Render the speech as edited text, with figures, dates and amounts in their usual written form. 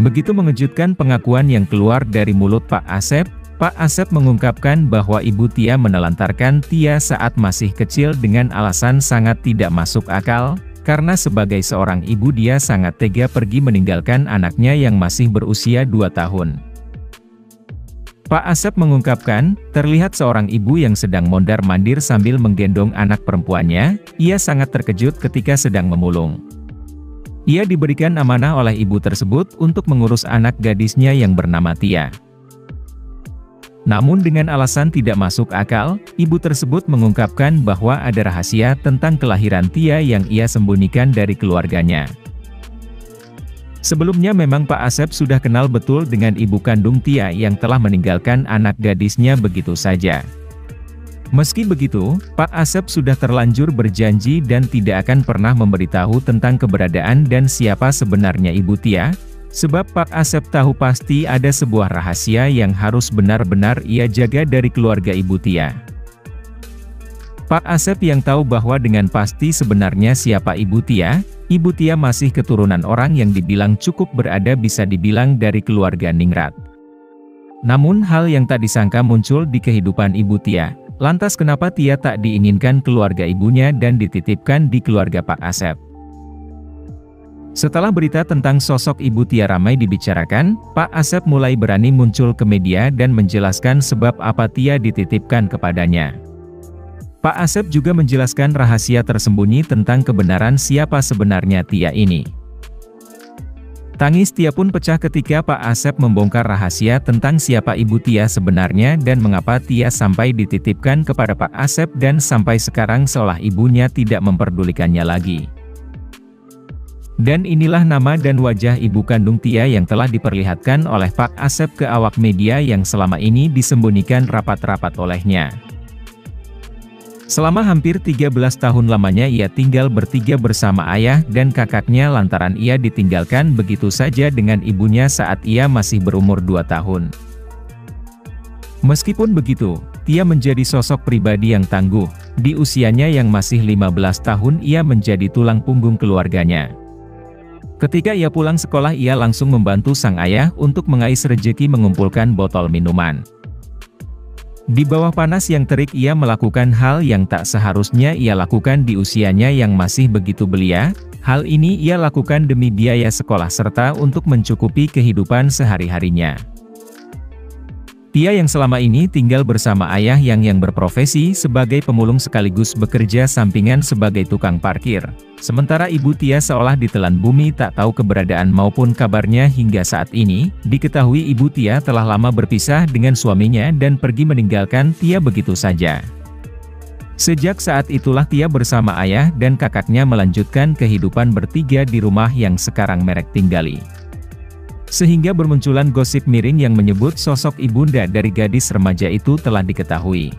Begitu mengejutkan pengakuan yang keluar dari mulut Pak Asep. Pak Asep mengungkapkan bahwa Ibu Tia menelantarkan Tia saat masih kecil dengan alasan sangat tidak masuk akal, karena sebagai seorang ibu dia sangat tega pergi meninggalkan anaknya yang masih berusia 2 tahun. Pak Asep mengungkapkan, terlihat seorang ibu yang sedang mondar-mandir sambil menggendong anak perempuannya. Ia sangat terkejut ketika sedang memulung. Ia diberikan amanah oleh ibu tersebut untuk mengurus anak gadisnya yang bernama Tia. Namun dengan alasan tidak masuk akal, ibu tersebut mengungkapkan bahwa ada rahasia tentang kelahiran Tia yang ia sembunyikan dari keluarganya. Sebelumnya memang Pak Asep sudah kenal betul dengan ibu kandung Tia yang telah meninggalkan anak gadisnya begitu saja. Meski begitu, Pak Asep sudah terlanjur berjanji dan tidak akan pernah memberitahu tentang keberadaan dan siapa sebenarnya Ibu Tia, sebab Pak Asep tahu pasti ada sebuah rahasia yang harus benar-benar ia jaga dari keluarga Ibu Tia. Pak Asep yang tahu bahwa dengan pasti sebenarnya siapa Ibu Tia masih keturunan orang yang dibilang cukup berada, bisa dibilang dari keluarga ningrat. Namun hal yang tak disangka muncul di kehidupan Ibu Tia. Lantas kenapa Tia tak diinginkan keluarga ibunya dan dititipkan di keluarga Pak Asep? Setelah berita tentang sosok Ibu Tia ramai dibicarakan, Pak Asep mulai berani muncul ke media dan menjelaskan sebab apa Tia dititipkan kepadanya. Pak Asep juga menjelaskan rahasia tersembunyi tentang kebenaran siapa sebenarnya Tia ini. Tangis Tia pun pecah ketika Pak Asep membongkar rahasia tentang siapa Ibu Tia sebenarnya dan mengapa Tia sampai dititipkan kepada Pak Asep dan sampai sekarang seolah ibunya tidak memperdulikannya lagi. Dan inilah nama dan wajah ibu kandung Tia yang telah diperlihatkan oleh Pak Asep ke awak media yang selama ini disembunyikan rapat-rapat olehnya. Selama hampir 13 tahun lamanya ia tinggal bertiga bersama ayah dan kakaknya lantaran ia ditinggalkan begitu saja dengan ibunya saat ia masih berumur 2 tahun. Meskipun begitu, Tia menjadi sosok pribadi yang tangguh. Di usianya yang masih 15 tahun ia menjadi tulang punggung keluarganya. Ketika ia pulang sekolah ia langsung membantu sang ayah untuk mengais rejeki mengumpulkan botol minuman. Di bawah panas yang terik ia melakukan hal yang tak seharusnya ia lakukan di usianya yang masih begitu belia. Hal ini ia lakukan demi biaya sekolah serta untuk mencukupi kehidupan sehari-harinya. Tia yang selama ini tinggal bersama ayah yang berprofesi sebagai pemulung sekaligus bekerja sampingan sebagai tukang parkir. Sementara Ibu Tia seolah ditelan bumi tak tahu keberadaan maupun kabarnya hingga saat ini. Diketahui Ibu Tia telah lama berpisah dengan suaminya dan pergi meninggalkan Tia begitu saja. Sejak saat itulah Tia bersama ayah dan kakaknya melanjutkan kehidupan bertiga di rumah yang sekarang merek tinggali. Sehingga bermunculan gosip miring yang menyebut sosok ibunda dari gadis remaja itu telah diketahui.